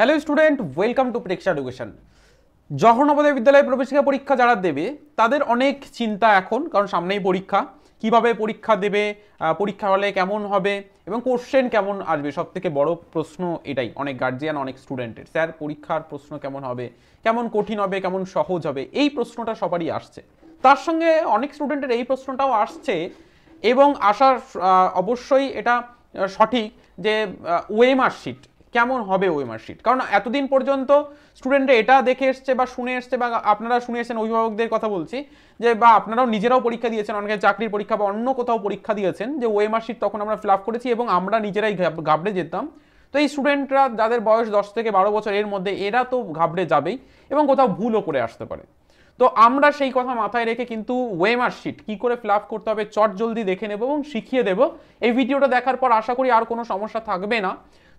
Hello student, welcome to Preksha education. Jawahar Navodaya বিদ্যালয়ে প্রবেশিকা পরীক্ষা যারা দেবে তাদের অনেক চিন্তা এখন, কারণ সামনেই পরীক্ষা। কিভাবে পরীক্ষা দেবে, পরীক্ষা হলে কেমন হবে এবং কোশ্চেন কেমন আসবে, সব থেকে বড় প্রশ্ন এটাই অনেক গার্জিয়ান অনেক স্টুডেন্টের। স্যার পরীক্ষার প্রশ্ন কেমন হবে, কেমন কঠিন হবে, কেমন সহজ হবে, এই প্রশ্নটা সবারই আসছে। তার সঙ্গে অনেক স্টুডেন্টের এই প্রশ্নটাও আসছে এবং আসার অবশ্যই এটা সঠিক যে ওএমআর শিট কেমন হবে, ওএমআর শিট। কারণ এতদিন পর্যন্ত স্টুডেন্টরা এটা দেখে এসছে বা শুনে এসছে, বা আপনারা শুনে এসছেন, অভিভাবকদের কথা বলছি, যে বা আপনারাও নিজেরাও পরীক্ষা দিয়েছেন, অনেকে চাকরির পরীক্ষা বা অন্য কোথাও পরীক্ষা দিয়েছেন, যে ওএমআর শিট তখন আমরা ফিল আপ করেছি এবং আমরা নিজেরাই ঘাবড়ে যেতাম। তো এই স্টুডেন্টরা যাদের বয়স 10 থেকে 12 বছর এর মধ্যে, এরা তো ঘাবড়ে যাবেই এবং কোথাও ভুলও করে আসতে পারে। তো আমরা সেই কথা মাথায় রেখে কিন্তু ওএমআর শিট কী করে ফিল আপ করতে হবে চট জলদি দেখে নেব এবং শিখিয়ে দেব। এই ভিডিওটা দেখার পর আশা করি আর কোনো সমস্যা থাকবে না।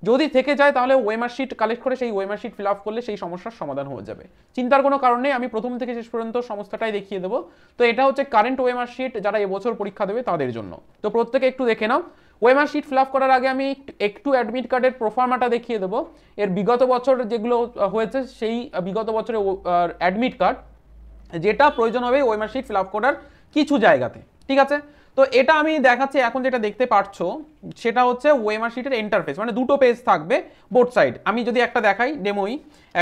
যদি থেকে যায় তাহলে ওএমআর শিট কালেক্ট করে সেই ওএমআর শিট ফিল আপ করলে সেই সমস্যার সমাধান হয়ে যাবে। চিন্তার কোনো কারণ নেই, আমি প্রথম থেকে শেষ পর্যন্ত সমস্যাটাই দেখিয়ে দেবো। তো এটা হচ্ছে কারেন্ট ওএমআর শিট, যারা এবছর পরীক্ষা দেবে তাদের জন্য। তো প্রত্যেকে একটু দেখে নাও। ওএমআর শিট ফিল আপ করার আগে আমি একটু অ্যাডমিট কার্ডের প্রোফার্মাটা দেখিয়ে দেবো। এর বিগত বছর যেগুলো হয়েছে সেই বিগত বছরে অ্যাডমিট কার্ড যেটা প্রয়োজন হবে ওএমআর শিট ফিল আপ করার কিছু জায়গাতে, ঠিক আছে? তো এটা আমি দেখাচ্ছি এখন, যেটা দেখতে পাচ্ছ সেটা হচ্ছে ওএমআর শিটের ইন্টারফেস, মানে দুটো পেজ থাকবে বোথ সাইড। আমি যদি একটা দেখাই ডেমোই,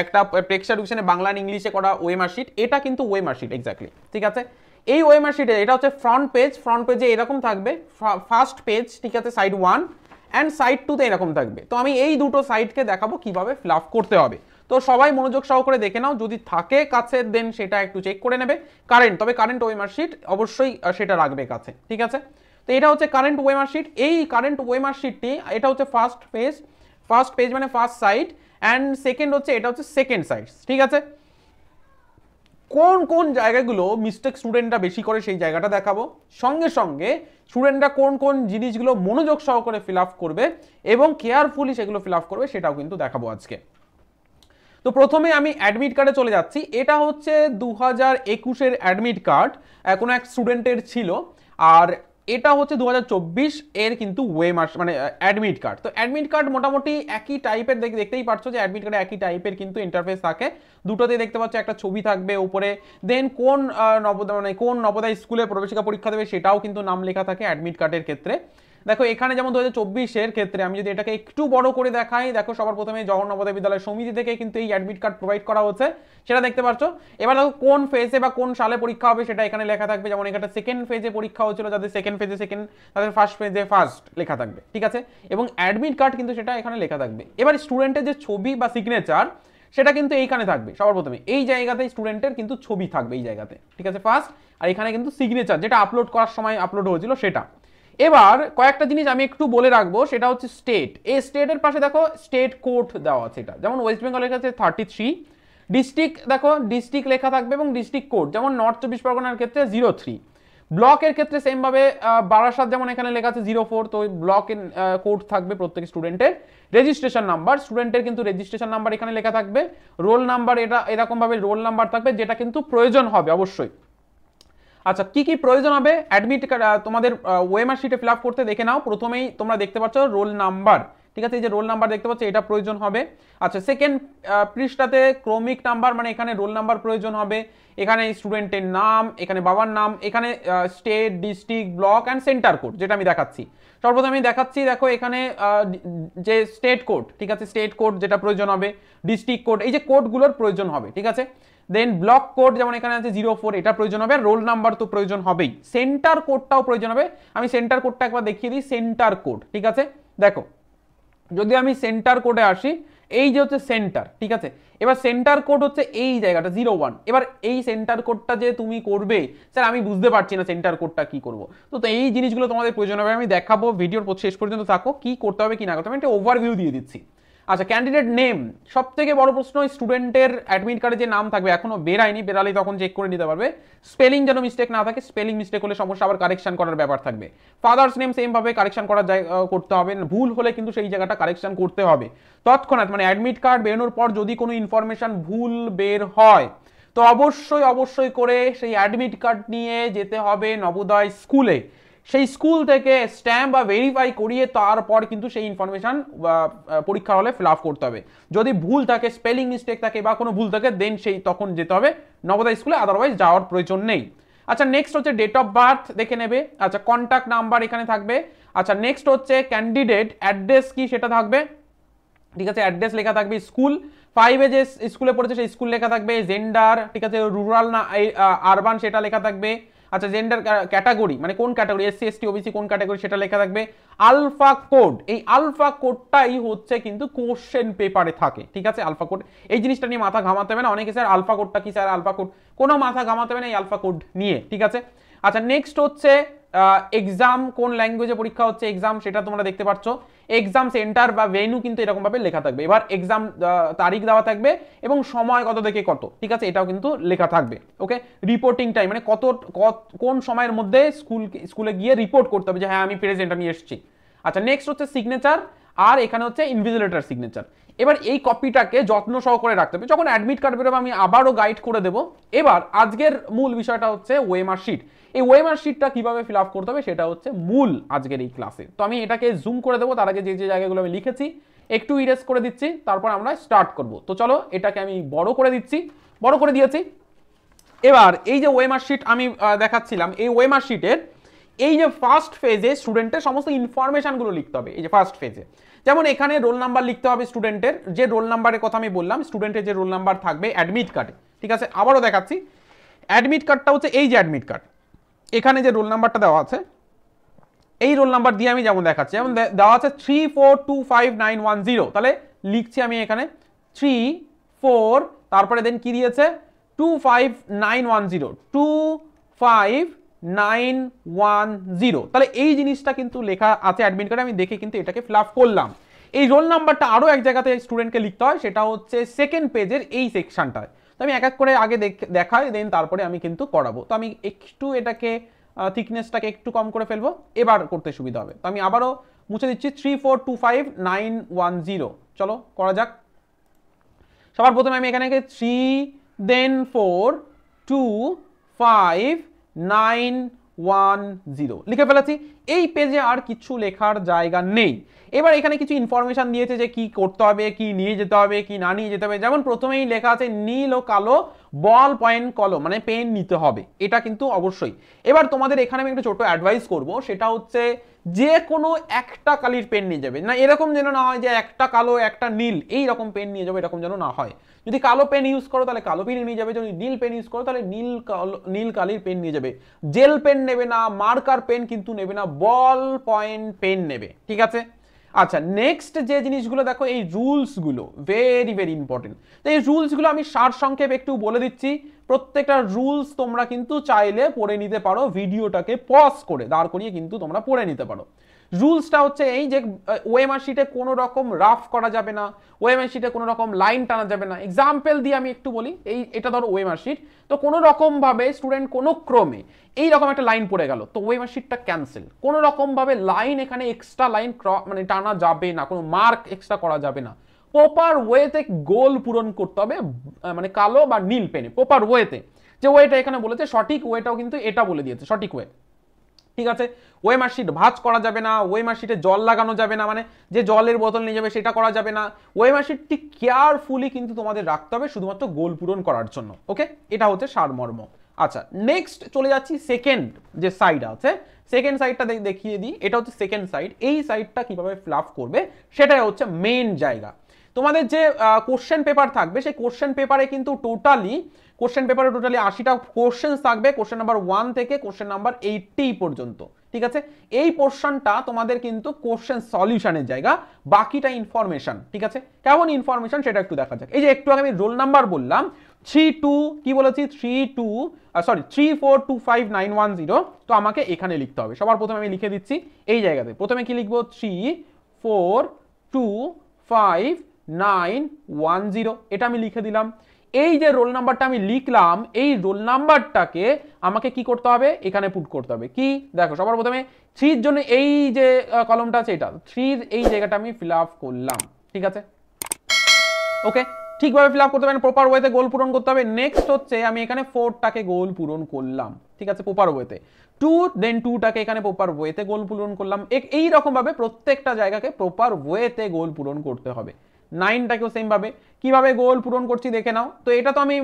একটা প্রেক্ষা এডুকেশনে বাংলা আর ইংলিশে করা ওএমআর শিট, এটা কিন্তু ওএমআর শিট এক্স্যাক্টলি, ঠিক আছে? এই ওএমআর শিটে এটা হচ্ছে ফ্রন্ট পেজ, ফ্রন্ট পেজে এরকম থাকবে ফার্স্ট পেজ, ঠিক আছে, সাইড 1 অ্যান্ড সাইড 2 তে এরকম থাকবে। তো আমি এই দুটো সাইডকে দেখাবো কিভাবে ফিল আপ করতে হবে। তো সবাই মনোযোগ সহকারে দেখে নাও, যদি থাকে কাছে দেন সেটা একটু চেক করে নেবে। তবে কারেন্ট ওএমআর শিট অবশ্যই সেটা রাখবে কাছে, ঠিক আছে? তো এটা হচ্ছে কারেন্ট ওএমআর শিট। এই কারেন্ট ওএমআর শিটটি, এটা হচ্ছে ফার্স্ট পেজ মানে ফার্স্ট সাইড, অ্যান্ড সেকেন্ড হচ্ছে এটা হচ্ছে সেকেন্ড সাইড, ঠিক আছে? কোন কোন জায়গাগুলো মিস্টেক স্টুডেন্টরা বেশি করে সেই জায়গাটা দেখাবো, সঙ্গে সঙ্গে স্টুডেন্টরা কোন কোন জিনিসগুলো মনোযোগ সহকারে ফিল আপ করবে এবং কেয়ারফুলি সেগুলো ফিল আপ করবে সেটাও কিন্তু দেখাবো আজকে। তো প্রথমে আমি অ্যাডমিট কার্ডে চলে যাচ্ছি। এটা হচ্ছে 2021-এর অ্যাডমিট কার্ড, কোনো এক স্টুডেন্টের ছিল। আর এটা হচ্ছে 2024 এর কিন্তু ওএমআর মানে অ্যাডমিট কার্ড। তো অ্যাডমিট কার্ড মোটামুটি একই টাইপের, দেখতেই পাচ্ছ যে অ্যাডমিট কার্ডে একই টাইপের কিন্তু ইন্টারফেস থাকে। দুটোতেই দেখতে পাচ্ছ একটা ছবি থাকবে উপরে, দেন কোন নবোদয় স্কুলে প্রবেশিকা পরীক্ষা দেবে সেটাও কিন্তু নাম লেখা থাকে অ্যাডমিট কার্ডের ক্ষেত্রে। দেখো এখানে যেমন 2024-এর ক্ষেত্রে আমি যদি এটাকে একটু বড় করে দেখাই, দেখো সবার প্রথমে জওহর নবোদয় বিদ্যালয় সমিতি থেকে কিন্তু এই অ্যাডমিট কার্ড প্রোভাইড করা হচ্ছে, সেটা দেখতে পাচ্ছ। এবার দেখো কোন ফেজে বা কোন সালে পরীক্ষা হবে সেটা এখানে লেখা থাকবে। যেমন এখানে সেকেন্ড ফেজে পরীক্ষা হচ্ছিল, যাদের সেকেন্ড ফেজে সেকেন্ড, তাদের ফার্স্ট ফেজে ফার্স্ট লেখা থাকবে, ঠিক আছে? এবং অ্যাডমিট কার্ড কিন্তু সেটা এখানে লেখা থাকবে। এবার স্টুডেন্টের যে ছবি বা সিগনেচার সেটা কিন্তু এইখানে থাকবে সবার প্রথমে। এই জায়গাতে স্টুডেন্টের কিন্তু ছবি থাকবে এই জায়গাতে, ঠিক আছে, ফার্স্ট। আর এখানে কিন্তু সিগনেচার, যেটা আপলোড করার সময় আপলোড হয়েছিল সেটা। এবার কয়েকটা জিনিস আমি একটু বলে রাখবো, সেটা হচ্ছে স্টেট। এই স্টেটের পাশে দেখো স্টেট কোড দেওয়া আছে, এটা যেমন ওয়েস্ট বেঙ্গলের কাছে 33, ডিস্ট্রিক্ট দেখো ডিস্ট্রিক্ট লেখা থাকবে এবং ডিস্ট্রিক্ট কোড, যেমন নর্থ 24 পরগনার ক্ষেত্রে 03, ব্লকের ক্ষেত্রে সেমভাবে বারাসাত যেমন এখানে লেখা আছে 04, তো ব্লকের কোড থাকবে প্রত্যেক স্টুডেন্টের। রেজিস্ট্রেশন নাম্বার, স্টুডেন্টের কিন্তু রেজিস্ট্রেশন নাম্বার এখানে লেখা থাকবে। রোল নাম্বার, এটা এরকমভাবে রোল নাম্বার থাকবে, যেটা কিন্তু প্রয়োজন হবে অবশ্যই। আচ্ছা, কি কি প্রয়োজন হবে অ্যাডমিট কার্ড তোমাদের ওএমআর শিটে ফিল আপ করতে দেখে নাও। প্রথমেই তোমরা দেখতে পাচ্ছ রোল নাম্বার, ঠিক আছে, এই যে রোল নাম্বার দেখতে পাচ্ছ এটা প্রয়োজন হবে। আচ্ছা, সেকেন্ড পৃষ্ঠাতে ক্রমিক নাম্বার, মানে এখানে রোল নাম্বার প্রয়োজন হবে। এখানে স্টুডেন্টের নাম, এখানে বাবার নাম, এখানে state, district, block and centre code, যেটা আমি দেখাচ্ছি। সর্বপ্রথম আমি দেখাচ্ছি, দেখো এখানে যে স্টেট কোড, ঠিক আছে, স্টেট কোড যেটা প্রয়োজন হবে, ডিস্ট্রিক্ট কোড, এই যে কোডগুলোর প্রয়োজন হবে, ঠিক আছে। দেন ব্লক কোড যেমন এখানে আছে 04, এটা প্রয়োজন হবে। রোল নাম্বার তো প্রয়োজন হবেই, সেন্টার কোডটাও প্রয়োজন হবে। আমি সেন্টার কোডটা একবার দেখিয়ে দিই, সেন্টার কোড, ঠিক আছে। দেখো যদি আমি সেন্টার কোডে আসি, এই যে হচ্ছে সেন্টার, ঠিক আছে। এবার সেন্টার কোড হচ্ছে এই জায়গাটা 01। এবার এই সেন্টার কোডটা যে তুমি করবে, স্যার আমি বুঝতে পারছি না সেন্টার কোডটা কি করবো, তো এই জিনিসগুলো তোমাদের প্রয়োজন হবে। আমি দেখাবো, ভিডিওর শেষ পর্যন্ত থাকো, কি করতে হবে কি না করতে হবে, আমি একটা ওভারভিউ দিয়ে দিচ্ছি। আচ্ছা, ক্যান্ডিডেট নেম, সব থেকে বড় প্রশ্ন, স্টুডেন্টের অ্যাডমিট কার্ডে যে নাম থাকবে, এখনো বেরায়নি, বেরালে তখন চেক করে নিতে পারবে। স্পেলিং যেন মিস্টেক না থাকে, স্পেলিং মিস্টেক হলে সমস্যা, আবার কারেকশন করার ব্যাপার থাকবে। ফাদার্স নেম সেম ভাবে কারেকশন করতে হবে, ভুল হলে কিন্তু সেই জায়গাটা কারেকশন করতে হবে তৎক্ষণাৎ। মানে অ্যাডমিট কার্ড বেরোনোর পর যদি কোনো ইনফরমেশন ভুল বের হয়, তো অবশ্যই করে সেই অ্যাডমিট কার্ড নিয়ে যেতে হবে নবোদয় স্কুলে। সেই স্কুল থেকে স্ট্যাম্প বা ভেরিফাই করিয়ে তারপর কিন্তু সেই ইনফরমেশন পরীক্ষার হলে ফিল আপ করতে হবে। যদি ভুল থাকে, স্পেলিং মিস্টেক থাকে বা কোনো ভুল থাকে, দেন সেই তখন যেতে হবে নবোদয় স্কুলে, আদারওয়াইজ যাওয়ার প্রয়োজন নেই। আচ্ছা নেক্সট হচ্ছে ডেট অফ বার্থ দেখে নেবে। আচ্ছা কন্ট্যাক্ট নাম্বার এখানে থাকবে। আচ্ছা নেক্সট হচ্ছে ক্যান্ডিডেট অ্যাড্রেস কি সেটা থাকবে, ঠিক আছে, অ্যাড্রেস লেখা থাকবে, স্কুল 5 যে স্কুলে পড়েছে সেই স্কুল লেখা থাকবে, জেন্ডার, ঠিক আছে, রুরাল না আরবান সেটা লেখা থাকবে। আচ্ছা জেন্ডার ক্যাটাগরি মানে কোন ক্যাটাগরি, এসসি এসটি ওবিসি কোন ক্যাটাগরি সেটা লেখা থাকবে। আলফা কোড, এই আলফা কোডটাই হচ্ছে কিন্তু কোশ্চেন পেপারে থাকে, ঠিক আছে। আলফা কোড এই জিনিসটা নিয়ে মাথা ঘামাতে হবে না অনেকে, স্যার আলফা কোডটা কি, স্যার আলফা কোড, কোনো মাথা ঘামাতে হবে না এই আলফা কোড নিয়ে, ঠিক আছে। আচ্ছা নেক্সট হচ্ছে এক্সাম, কোন ল্যাঙ্গুয়েজে পরীক্ষা হচ্ছে এক্সাম সেটা তোমরা দেখতে পাচ্ছ। এক্সাম সেন্টার বা ভেন্যু কিন্তু এরকম ভাবে লেখা থাকবে। এবার এক্সাম তারিখ দেওয়া থাকবে এবং সময় কত থেকে কত, ঠিক আছে, এটাও কিন্তু লেখা থাকবে। ওকে, রিপোর্টিং টাইম মানে কোন সময়ের মধ্যে স্কুলে গিয়ে রিপোর্ট করতে হবে যে হ্যাঁ আমি প্রেজেন্ট, আমি এসেছি। আচ্ছা নেক্সট হচ্ছে সিগনেচার, আর এখানে হচ্ছে ইনভিজিলেটর সিগনেচার। এবার এই কপিটাকে যত্ন সহকারে রাখতে হবে, যখন অ্যাডমিট কার্ড বেরোবে আমি আবারও গাইড করে দেবো। এবার আজকের মূল বিষয়টা হচ্ছে ওএমআর শিট। এই ওএমআর শিটটা কিভাবে ফিল আপ করতে হবে সেটা হচ্ছে মূল আজকের এই ক্লাসে। তো আমি এটাকে জুম করে দেবো, তার আগে যে যে জায়গাগুলো আমি লিখেছি একটু ইরেজ করে দিচ্ছি, তারপর আমরা স্টার্ট করব। তো চলো এটাকে আমি বড় করে দিচ্ছি, বড় করে দিয়েছি। এবার এই যে ওএমআর শিট আমি দেখাচ্ছিলাম, এই ওএমআর শিটের এই যে ফার্স্ট ফেজে স্টুডেন্টের সমস্ত ইনফরমেশনগুলো লিখতে হবে। এই যে ফার্স্ট ফেজে যেমন এখানে রোল নাম্বার লিখতে হবে, স্টুডেন্টের যে রোল নাম্বারের কথা আমি বললাম, স্টুডেন্টের যে রোল নাম্বার থাকবে অ্যাডমিট কার্ডে, ঠিক আছে। আবারও দেখাচ্ছি, অ্যাডমিট কার্ডটা হচ্ছে এই যে অ্যাডমিট কার্ড, এখানে যে রোল নাম্বারটা দেওয়া আছে এই রোল নাম্বার দিয়ে আমি যেমন দেখাচ্ছি, যেমন দেওয়া আছে 3425910, তাহলে লিখছি আমি এখানে 34, তারপরে দেন কি দিয়েছে 25910, 25910, তাহলে এই জিনিসটা কিন্তু লেখা আছে অ্যাডমিট কার্ডে, আমি দেখে কিন্তু এটাকে ফিল আপ করলাম। এই রোল নাম্বারটা আরও এক জায়গাতে স্টুডেন্টকে লিখতে হয়, সেটা হচ্ছে সেকেন্ড পেজের এই সেকশনটায়। তো আমি এক এক করে আগে দেখাই, দেন তারপরে আমি কিন্তু করাবো। তো আমি একটু এটাকে থিকনেসটাকে একটু কম করে ফেলবো, এবার করতে সুবিধা হবে। তো আমি আবারও মুছে দিচ্ছি 3425910, চলো করা যাক। সবার প্রথমে আমি এখানে 3 দেন 4 2 5 9 1 0 লিখে ফেলেছি। এই পেজে আর কিছু লেখার জায়গা নেই। এবার এখানে কিছু ইনফরমেশন দিয়েছে যে কি করতে হবে, কি নিয়ে যেতে হবে, কি না নিয়ে যেতে হবে। যেমন প্রথমেই লেখা আছে নীল ও কালো বল পয়েন্ট কলম, মানে পেন নিতে হবে, এটা কিন্তু অবশ্যই। এবার তোমাদের এখানে আমি একটা ছোট অ্যাডভাইস করব, সেটা হচ্ছে যে কোনো একটা কালির পেন নিয়ে যাবে না, এরকম যেন না হয় যে একটা কালো একটা নীল এই রকম পেন নিয়ে যাবে, এরকম যেন না হয়। যদি কালো পেন ইউজ করো তাহলে কালো পেন নিয়ে যাবে, যদি নীল পেন ইউজ করো তাহলে নীল কালির পেন নিয়ে যাবে। জেল পেন নেবে না, মার্কার পেন কিন্তু নেবে না, বল পয়েন্ট পেন নেবে, ঠিক আছে। আচ্ছা নেক্সট যে জিনিসগুলো দেখো, এই রুলসগুলো ভেরি ভেরি ইম্পর্টেন্ট। তো এই রুলসগুলো আমি সারসংক্ষেপে একটু বলে দিচ্ছি। প্রত্যেকটা রুলস তোমরা কিন্তু চাইলে পড়ে নিতে পারো, ভিডিওটাকে পজ করে দাঁড় করিয়ে কিন্তু তোমরা পড়ে নিতে পারো। রুলসটা হচ্ছে এই যে ওএমআর শিটে কোনো রকম রাফ করা যাবে না, ওএমআর শিটে কোনো রকম লাইন টানা যাবে না। এক্সাম্পল দিয়ে আমি একটু বলি, এটা ধরো ওএমআর শিট, তো কোনো রকম ভাবে স্টুডেন্ট কোনো ক্রমে এই রকম একটা লাইন পড়ে গেল, তো ওএমআর শিটটা ক্যান্সেল। কোনো রকম ভাবে লাইন এখানে এক্সট্রা লাইন মানে টানা যাবে না, কোনো মার্ক এক্সট্রা করা যাবে না। প্রপার ওয়েতে গোল পূরণ করতে হবে, মানে কালো বা নীল পেনে প্রপার ওয়েতে। যে ওয়েটা এখানে বলেছে সঠিক ওয়েটাও কিন্তু এটা বলে দিয়েছে, সঠিক ওয়ে, ঠিক আছে। ওএমআর শিট ভাঁজ করা যাবে না, ওএমআর শিটে জল লাগানো যাবে না, মানে যে জলের বোতল নিয়ে যাবে সেটা করা যাবে না। ওএমআর শিটটি কেয়ারফুলি কিন্তু তোমাদের রাখতে হবে শুধুমাত্র গোল পূরণ করার জন্য। ওকে, এটা হচ্ছে সারমর্ম। আচ্ছা নেক্সট চলে যাচ্ছি সেকেন্ড যে সাইড আছে, সেকেন্ড সাইডটা দেখিয়ে দিই। এটা হচ্ছে সেকেন্ড সাইড, এই সাইডটা কিভাবে ফিল আপ করবে সেটাই হচ্ছে মেইন জায়গা। তোমাদের যে কোশ্চেন পেপার থাকবে সেই কোশ্চেন পেপারে কিন্তু টোটালি 80টা কোশ্চেন থাকবে, কোশ্চেন নাম্বার 1 থেকে কোশ্চেন নাম্বার 80 পর্যন্ত, ঠিক আছে। এই পোর্শনটা তোমাদের কিন্তু কোশ্চেন সলিউশনের জায়গা, বাকিটা ইনফরমেশন, ঠিক আছে। কেমন ইনফরমেশন সেটা একটু দেখা যাক। এই যে একটু আগে আমি রোল নাম্বার বললাম 3425910, তো আমাকে এখানে লিখতে হবে। সবার প্রথমে আমি লিখে দিচ্ছি এই জায়গাতে, প্রথমে কি লিখবো 3425910, এটা আমি লিখে দিলাম। এই যে রোল নাম্বারটা আমি লিখলাম, এই রোল নাম্বারটাকে আমাকে কি করতে হবে, এখানে পুট করতে হবে। কি দেখো, সবার প্রথমে 3 এর জন্য এই যে কলমটা আছে, এটা 3 এই জায়গাটা আমি ফিল আপ করলাম, ঠিক আছে। ওকে, ঠিকভাবে ফিল আপ করতে হবে, প্রপার ওয়েতে গোল পূরণ করতে হবে। নেক্সট হচ্ছে আমি এখানে 4টাকে গোল পূরণ করলাম, ঠিক আছে, প্রপার ওয়েতে। 2 দেন 2টাকে এখানে প্রপার ওয়েতে গোল পূরণ করলাম। এই রকম ভাবে প্রত্যেকটা জায়গাকে প্রপার ওয়েতে গোল পূরণ করতে হবে। 9টাকেও সেম ভাবে কিভাবে গোল পূরণ করছি দেখে নাও। তো এটা তো আমি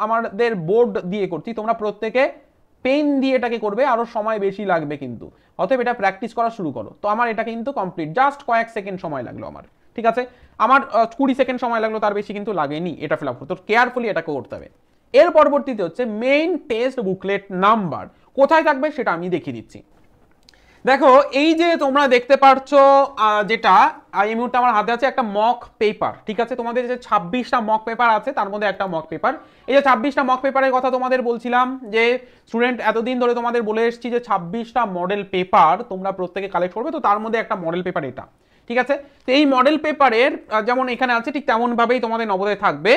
আমাদের বোর্ড দিয়ে করছি, তোমরা প্রত্যেকে পেন দিয়ে এটাকে করবে, আরো সময় বেশি লাগবে কিন্তু। অতএব এটা প্র্যাকটিস করা শুরু করো। তো আমার এটা কিন্তু কমপ্লিট, জাস্ট কয়েক সেকেন্ড সময় লাগলো আমার, ঠিক আছে। আমার 20 সেকেন্ড সময় লাগলো, তার বেশি কিন্তু লাগেনি এটা ফিল আপ করতে। তো কেয়ারফুলি এটাকে করতে হবে। এর পরবর্তীতে হচ্ছে মেইন টেস্ট বুকলেট নাম্বার কোথায় থাকবে সেটা আমি দেখিয়ে দিচ্ছি। দেখো এই যে তোমরা দেখতে পারছো যেটা এই মুহূর্তে আমার হাতে আছে একটা মক পেপার, ঠিক আছে। তোমাদের যে 26টা মক পেপার আছে তার মধ্যে একটা মক পেপার। এই যে 26টা মক পেপারের কথা তোমাদের বলছিলাম যে স্টুডেন্ট এতদিন ধরে তোমাদের বলে এসেছি যে 26টা মডেল পেপার তোমরা প্রত্যেকে কালেক্ট করবে। তো তার মধ্যে একটা মডেল পেপার এটা, ঠিক আছে। তো এই মডেল পেপারের যেমন এখানে আছে ঠিক তেমন ভাবেই তোমাদের নবোদয় থাকবে।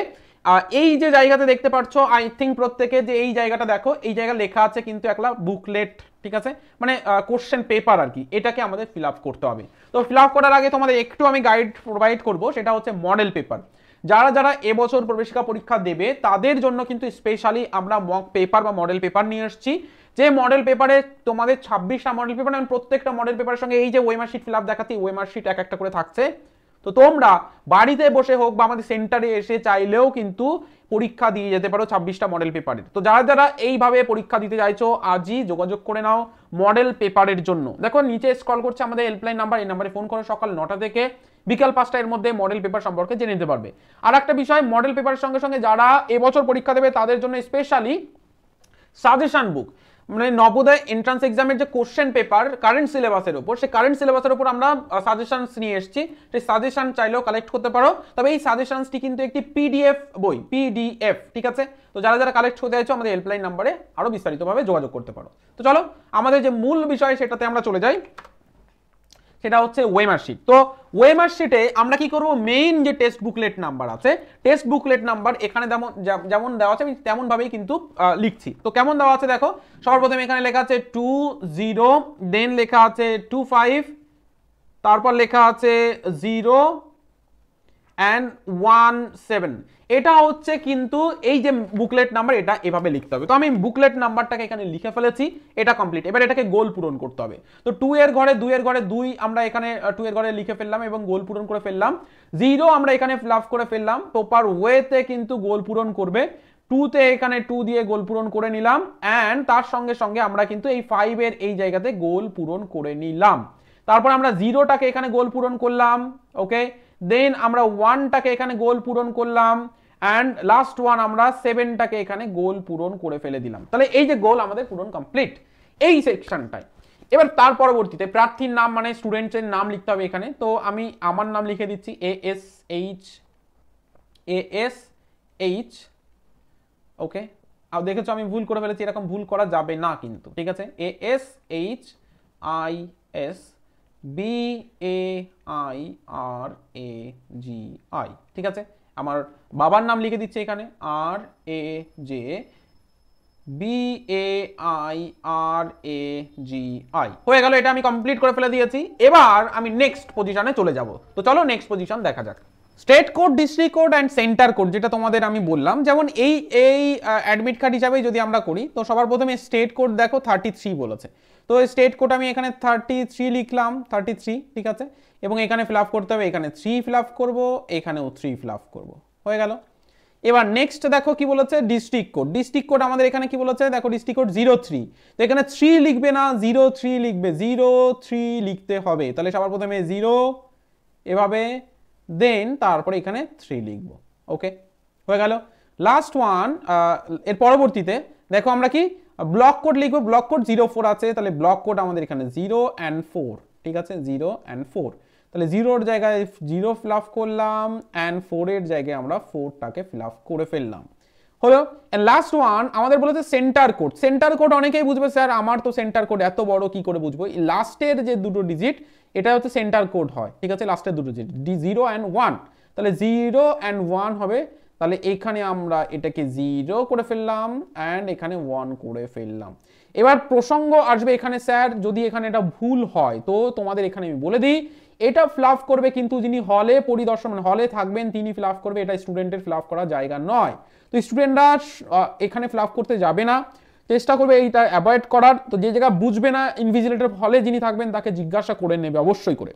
এই যে জায়গাতে দেখতে পাচ্ছ আই থিঙ্ক প্রত্যেকে যে এই জায়গাটা দেখো, এই জায়গা লেখা আছে কিন্তু একটা বুকলেট, ঠিক আছে, মানে কোশ্চেন পেপার আর কি। এটাকে আমাদের ফিল আপ করতে হবে। তো ফিল আপ করার আগে তোমাদের একটু আমি গাইড প্রোভাইড করব, সেটা হচ্ছে মডেল পেপার। যারা যারা এবছর প্রবেশিকা পরীক্ষা দেবে তাদের জন্য কিন্তু স্পেশালি আমরা মক পেপার বা মডেল পেপার নিয়ে এসেছি। যে মডেল পেপারে তোমাদের 26টা মডেল পেপার, আমি প্রত্যেকটা মডেল পেপারের সঙ্গে এই যে ওয়েমার শিট ফিল আপ দেখাচ্ছি, ওয়েমার শিট এক একটা করে থাকছে। তো তোমরা বাড়িতে বসে হোক বা আমাদের সেন্টারে এসে চাইলেও কিন্তু পরীক্ষা দিয়ে যেতে পারো 26টা মডেল পেপারের। তো যারা যারা এইভাবে পরীক্ষা দিতে চাইছো আজই যোগাযোগ করে নাও মডেল পেপারের জন্য। দেখো নিচে স্ক্রল করছে আমাদের হেল্পলাইন নাম্বার, এই নাম্বারে ফোন করো। সকাল 9টা থেকে বিকাল 5টা এর মধ্যে মডেল পেপার সম্পর্কে জেনে নিতে পারবে। আর একটা বিষয়, মডেল পেপারের সঙ্গে সঙ্গে যারা এবছর পরীক্ষা দেবে তাদের জন্য স্পেশালি সাজেশন বুক, মানে নবোদয় এন্ট্রান্স এক্সামের যে কোশ্চেন পেপার কারেন্ট সিলেবাসের উপর, সেই কারেন্ট সিলেবাসের উপর আমরা সাজেশনস নিয়ে এসেছি। সেই সাজেশন চাইলেও কালেক্ট করতে পারো। তবে এই সাজেশনসটি কিন্তু একটি পিডিএফ বই, পিডিএফ, ঠিক আছে। তো যারা যারা কালেক্ট করতে চাইছো আমাদের হেল্পলাইন নাম্বারে আরো বিস্তারিতভাবে যোগাযোগ করতে পারো। তো চলো আমাদের যে মূল বিষয় সেটাতে আমরা চলে যাই, সেটা হচ্ছে ওয়েমার শিট। তো ওয়েমার শিটে আমরা কি করব, মেইন যে টেক্সট বুকলেট নাম্বার আছে, টেক্সট বুকলেট নাম্বার এখানে যেমন দেওয়া আছে আমি তেমন ভাবেই কিন্তু লিখছি। তো কেমন দেওয়া আছে দেখো, সবার প্রথমে এখানে লেখা আছে 20, দেন লেখা আছে 25, তারপর লেখা আছে 0 and 17। এটা হচ্ছে কিন্তু এই যে বুকলেট নাম্বার, এটা এভাবে লিখতে হবে। তো আমি বুকলেট নাম্বারটাকে এখানে লিখে ফেলেছি, এটা কমপ্লিট। এবার এটাকে গোল পূরণ করতে হবে। তো 2 এর ঘরে 2 এর ঘরে 2 আমরা এখানে 2 এর ঘরে লিখে ফেললাম এবং গোল পূরণ করে ফেললাম। 0 আমরা এখানে ফিল আপ করে ফেললাম, প্রপার ওয়েতে কিন্তু গোল পূরণ করবে। 2 তে এখানে 2 দিয়ে গোল পূরণ করে নিলাম, অ্যান্ড তার সঙ্গে সঙ্গে আমরা কিন্তু এই 5 এর এই জায়গাতে গোল পূরণ করে নিলাম। তারপর আমরা 0টাকে এখানে গোল পূরণ করলাম, ওকে। দেন আমরা 1টাকে এখানে গোল পূরণ করলাম, অ্যান্ড লাস্ট ওয়ান আমরা 7টাকে এখানে গোল পূরণ করে ফেলে দিলাম। তাহলে এই যে গোল আমাদের পূরণ কমপ্লিট এই সেকশনটায়। এবার তার পরবর্তীতে প্রার্থীর নাম মানে স্টুডেন্টের নাম লিখতে হবে এখানে। তো আমি আমার নাম লিখে দিচ্ছি ASH, ওকে। আর দেখেছো আমি ভুল করে ফেলেছি, এরকম ভুল করা যাবে না কিন্তু, ঠিক আছে। ASHIS BAIRAGI, ঠিক আছে। আমার বাবার নাম লিখে দিচ্ছি এখানে RAJBAIRAGI, হয়ে গেল। এটা আমি কমপ্লিট করে ফেলে দিয়েছি। এবার আমি নেক্সট পজিশনে চলে যাব। তো চলো নেক্সট পজিশন দেখা যাক। State code, district code and centre code, যেটা তোমাদের আমি বললাম, যেমন এই অ্যাডমিট কার্ড হিসাবে যদি আমরা করি, তো সবার প্রথমে স্টেট কোড দেখো 33 বলেছে। তো স্টেট কোড আমি এখানে 33 লিখলাম, 33, ঠিক আছে। এবং এখানে ফিল আপ করতে হবে, এখানে 3 ফিল আপ করবো, এখানেও 3 ফিল আপ করবো, হয়ে গেল। এবার নেক্সট দেখো কি বলেছে, ডিস্ট্রিক্ট কোড। ডিস্ট্রিক্ট কোড আমাদের এখানে কি বলেছে দেখো, ডিস্ট্রিক্ট কোড 03। তো এখানে 3 লিখবে না, 03 লিখবে, 03 লিখতে হবে। তাহলে সবার প্রথমে 0 এভাবে, দেন তারপরে এখানে 3 লিখবো, ওকে, হয়ে গেল। লাস্ট ওয়ান, এর পরবর্তীতে দেখো আমরা কি ব্লক কোড লিখবো। ব্লক কোড 04 আছে, তাহলে ব্লক কোড আমাদের এখানে 0 and 4, ঠিক আছে, 0 and 4। তাহলে 0 এর জায়গায় 0 ফিল আপ করলাম, অ্যান্ড 4 এর জায়গায় আমরা 4টাকে ফিল আপ করে ফেললাম, হলো। লাস্ট ওয়ান আমাদের বলেছে সেন্টার কোড। সেন্টার কোড অনেকেই বুঝবে, স্যার আমার তো সেন্টার কোড এত বড় কি করে বুঝবো। লাস্টের যে দুটো ডিজিট এটা হচ্ছে সেন্টার কোড হয়, ঠিক আছে, লাস্টের দুটো ডিজিট 0 and 1। তাহলে 0 and 1 হবে। তাহলে এখানে আমরা এটাকে 0 করে ফেললাম, অ্যান্ড এখানে 1 করে ফেললাম। এবার প্রসঙ্গ আসবে এখানে, স্যার যদি এখানে এটা ভুল হয়, তো তোমাদের এখানে আমি বলে দিই এটা ফিল আপ করবে কিন্তু যিনি হলে পরিদর্শন মানে হলে থাকবেন তিনি ফিল আপ করবে, এটা স্টুডেন্টের ফিল আপ করার জায়গা নয়। তো স্টুডেন্টরা এখানে ফিল আপ করতে যাবে না, চেষ্টা করবে এইটা অ্যাভয়েড করার। তো যে জায়গা বুঝবে না ইনভিজিলেটর হলে যিনি থাকবেন তাকে জিজ্ঞাসা করে নেবে অবশ্যই করে।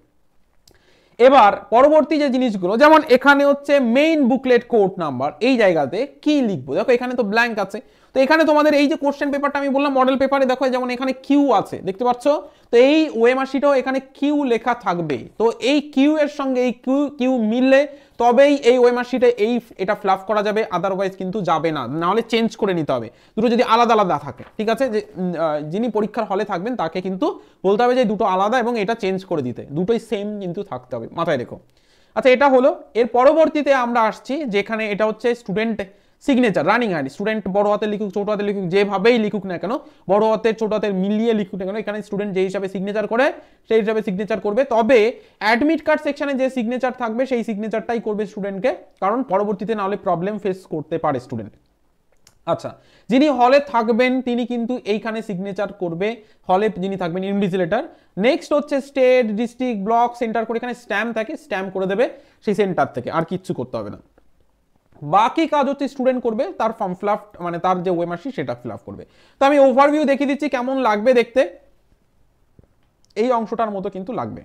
এবার পরবর্তী যে জিনিসগুলো, যেমন এখানে হচ্ছে মেইন বুকলেট কোড নাম্বার, এই জায়গাতে কি লিখবো, দেখো এখানে তো ব্ল্যাঙ্ক আছে। তো এখানে তোমাদের এই যে কোশ্চেন পেপারটা আমি বললাম মডেল পেপারে, দেখো যেমন এখানে কিউ আছে দেখতে পাচ্ছ, তো এই ওএমআর শিটেও এখানে কিউ লেখা থাকবে। তো এই কিউ এর সঙ্গে এই কিউ মিললে তবেই এই ওএমআর শিটে এটা ফ্লাফ করা যাবে, আদারওয়াইজ কিন্তু যাবে না, নাহলে চেঞ্জ করে নিতে হবে দুটো যদি আলাদা আলাদা থাকে। ঠিক আছে, যে যিনি পরীক্ষার হলে থাকবেন তাকে কিন্তু বলতে হবে যে দুটো আলাদা এবং এটা চেঞ্জ করে দিতে, দুটোই সেম কিন্তু থাকতে হবে, মাথায় রেখো। আচ্ছা, এটা হলো। এর পরবর্তীতে আমরা আসছি যেখানে এটা হচ্ছে student signature, running ID. Student বড় হাতে লিখুক ছোট হাতে লিখুক যেভাবেই লিখুক না কেন, বড় হাতের ছোট হাতের মিলিয়ে লিখুক না কেন, এখানে স্টুডেন্ট যে হিসাবে সিগনেচার করে সেই হিসাবে সিগনেচার করবে। তবে অ্যাডমিট কার্ড সেকশনে যে সিগনেচার থাকবে সেই সিগনেচারটাই করবে স্টুডেন্টকে, কারণ পরবর্তীতে নাহলে প্রবলেম ফেস করতে পারে স্টুডেন্ট। আচ্ছা, যিনি হলে থাকবেন তিনি কিন্তু এইখানে সিগনেচার করবে, হলে যিনি থাকবেন ইনভিজিলেটর। নেক্সট হচ্ছে স্টেট, ডিস্ট্রিক্ট, ব্লক, সেন্টার করে এখানে স্ট্যাম্প থাকে, স্ট্যাম্প করে দেবে সেই সেন্টার থেকে, আর কিচ্ছু করতে হবে না। বাকি কাজ হচ্ছে স্টুডেন্ট করবে, তার ফর্ম ফিল আপ মানে তার যে ওয়েমার শিট সেটা ফিল আপ করবে। তো আমি ওভারভিউ দেখিয়ে দিচ্ছি কেমন লাগবে দেখতে, এই অংশটার মতো কিন্তু লাগবে,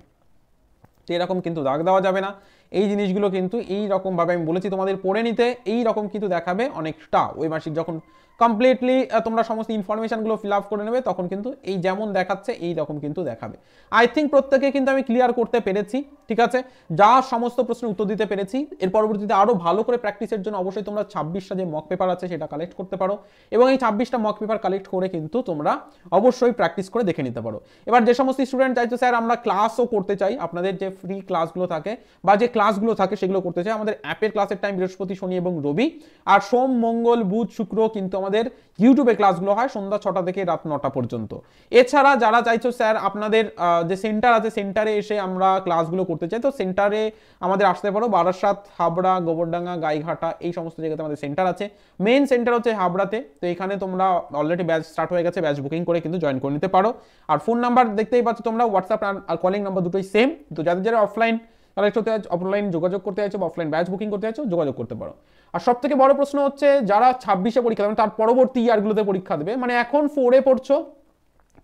এরকম কিন্তু দাগ দেওয়া যাবে না। এই জিনিসগুলো কিন্তু এই রকম ভাবে আমি বলেছি তোমাদের পড়ে নিতে, এই রকম কিন্তু দেখাবে অনেকটা ওয়েমার শিট যখন কমপ্লিটলি তোমরা সমস্ত ইনফরমেশনগুলো ফিল আপ করে নেবে তখন কিন্তু এই যেমন দেখাচ্ছে এই রকম কিন্তু দেখাবে। আই থিঙ্ক প্রত্যেকে কিন্তু আমি ক্লিয়ার করতে পেরেছি, ঠিক আছে, যা সমস্ত প্রশ্নের উত্তর দিতে পেরেছি। এর পরবর্তীতে আরও ভালো করে প্র্যাকটিসের জন্য অবশ্যই তোমরা 26টা যে মক পেপার আছে সেটা কালেক্ট করতে পারো, এবং এই 26টা মক পেপার কালেক্ট করে কিন্তু তোমরা অবশ্যই প্র্যাকটিস করে দেখে নিতে পারো। এবার যে সমস্ত স্টুডেন্ট চাইছো স্যার আমরা ক্লাসও করতে চাই, আপনাদের যে ফ্রি ক্লাসগুলো থাকে বা যে ক্লাসগুলো থাকে সেগুলো করতে চাই, আমাদের অ্যাপের ক্লাসের টাইম বৃহস্পতি, শনি এবং রবি, আর সোম, মঙ্গল, বুধ, শুক্র কিন্তু আমাদের ইউটিউবে ক্লাসগুলো হয় সন্ধ্যা 6টা থেকে রাত 9টা পর্যন্ত। এছাড়া যারা চাইছো স্যার আপনাদের যে সেন্টার আছে সেন্টারে এসে আমরা ক্লাসগুলো করতে চাই, তো সেন্টারে আমাদের আসতে পারো, বারাসাত, হাবড়া, গোবরডাঙ্গা, গাইঘাটা এই সমস্ত জায়গাতে আমাদের সেন্টার আছে। মেইন সেন্টার হচ্ছে হাবড়াতে, তো এখানে তোমরা অলরেডি ব্যাচ স্টার্ট হয়ে গেছে, ব্যাচ বুকিং করে কিন্তু জয়েন করে নিতে পারো। আর ফোন নাম্বার দেখতেই পাচ্ছ তোমরা, হোয়াটসঅ্যাপ আর কলিং নাম্বার দুটোই সেম। তো যাদের যারা অফলাইন কালেক্ট করতে চাইছো, অফলাইন যোগাযোগ করতে চাইছো বা অফলাইন ব্যাচ বুকিং করতে চাইছো যোগাযোগ করতে পারো। আর সব থেকে বড় প্রশ্ন হচ্ছে যারা 26-এ পরীক্ষা দেবেন তার পরবর্তী ইয়ারগুলোতে পরীক্ষা দেবে, মানে এখন 4-এ পড়ছো,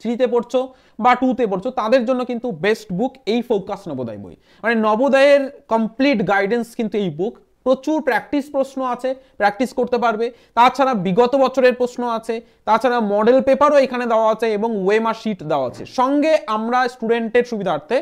3-তে পড়ছো বা 2-তে পড়ছো, তাদের জন্য কিন্তু বেস্ট বুক এই ফোকাস নবোদয় বই। মানে নবোদয়ের কমপ্লিট গাইডেন্স কিন্তু এই বুক, প্রচুর প্র্যাকটিস প্রশ্ন আছে, প্র্যাকটিস করতে পারবে। তাছাড়া বিগত বছরের প্রশ্ন আছে, তাছাড়া মডেল পেপারও এখানে দেওয়া আছে এবং ওয়েমার শিট দেওয়া আছে। সঙ্গে আমরা স্টুডেন্টের সুবিধার্থে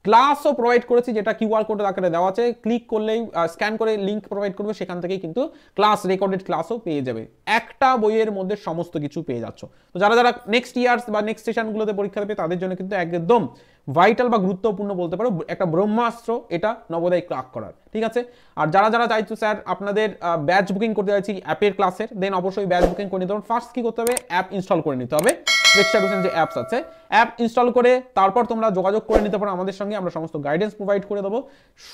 ক্লাসও প্রোভাইড করেছি, যেটা কিউআর কোডের আকারে দেওয়া আছে, ক্লিক করলেই স্ক্যান করে লিঙ্ক প্রোভাইড করবে, সেখান থেকেই কিন্তু ক্লাস রেকর্ডেড ক্লাসও পেয়ে যাবে। একটা বইয়ের মধ্যে সমস্ত কিছু পেয়ে যাচ্ছ। তো যারা যারা নেক্সট ইয়ার্স বা নেক্সট সেশনগুলোতে পরীক্ষা দেবে তাদের জন্য কিন্তু একদম ভাইটাল বা গুরুত্বপূর্ণ বলতে পারো, একটা ব্রহ্মাস্ত্র এটা নবোদয় ক্রাক করার, ঠিক আছে। আর যারা যারা চাইছো স্যার আপনাদের ব্যাচ বুকিং করতে চাইছি অ্যাপের ক্লাসের, দেন অবশ্যই ব্যাচ বুকিং করে নিতে হবে। ফার্স্ট কি করতে হবে, অ্যাপ ইনস্টল করে নিতে হবে, প্রেক্ষাগোচর যে অ্যাপস আছে অ্যাপ ইনস্টল করে তারপর তোমরা যোগাযোগ করে নিতে পারো আমাদের সঙ্গে, আমরা সমস্ত গাইডেন্স প্রোভাইড করে দেবো।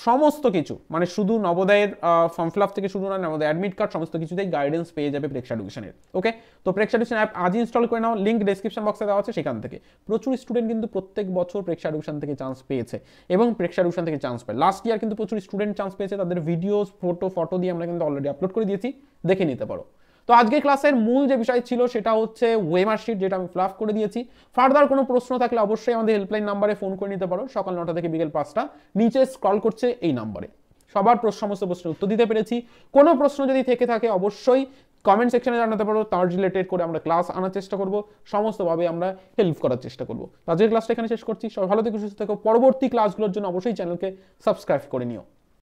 সমস্ত কিছু মানে শুধু নবোদয়ের ফর্ম ফিল আপ থেকে শুরু নয়, নবোদয় অ্যাডমিট কার্ড সমস্ত কিছুতেই গাইডেন্স পেয়ে যাবে প্রেক্ষা এডুকেশনের। ওকে, তো প্রেক্ষা এডুকেশন অ্যাপ আজ ইনস্টল করে নাও, লিঙ্ক ডেসক্রিপশন বক্সে দেওয়া আছে সেখান থেকে। প্রচুর স্টুডেন্ট কিন্তু প্রত্যেক বছর প্রেক্ষা এডুকেশন থেকে চান্স পেয়েছে এবং প্রেক্ষা এডুকেশন থেকে চান্স পায়। লাস্ট ইয়ার কিন্তু প্রচুর স্টুডেন্ট চান্স পেয়েছে, তাদের ভিডিওস ফটো দিয়ে আমরা কিন্তু অলরেডি আপলোড করে দিয়েছি, দেখে নিতে পারো। তো আজকের ক্লাসের মূল যে বিষয় ছিল সেটা হচ্ছে ওয়েমার শিট, যেটা আমি ফিল করে দিয়েছি। ফার্দার কোনো প্রশ্ন থাকলে অবশ্যই আমাদের হেল্পলাইন নাম্বারে ফোন করে নিতে পারো, সকাল 9টা থেকে বিকেল 5টা, নিচে স্ক্রল করছে এই নাম্বারে। সবার সমস্ত প্রশ্নের উত্তর দিতে পেরেছি। কোনো প্রশ্ন যদি থেকে থাকে অবশ্যই কমেন্ট সেকশনে জানাতে পারো, তার রিলেটেড করে আমরা ক্লাস আনার চেষ্টা করব, সমস্তভাবে আমরা হেল্প করার চেষ্টা করব। আজকের ক্লাসটা এখানে শেষ করছি, সবাই ভালো থেকো, সুস্থ থেকো। পরবর্তী ক্লাসগুলোর জন্য অবশ্যই চ্যানেলকে সাবস্ক্রাইব করে নিও।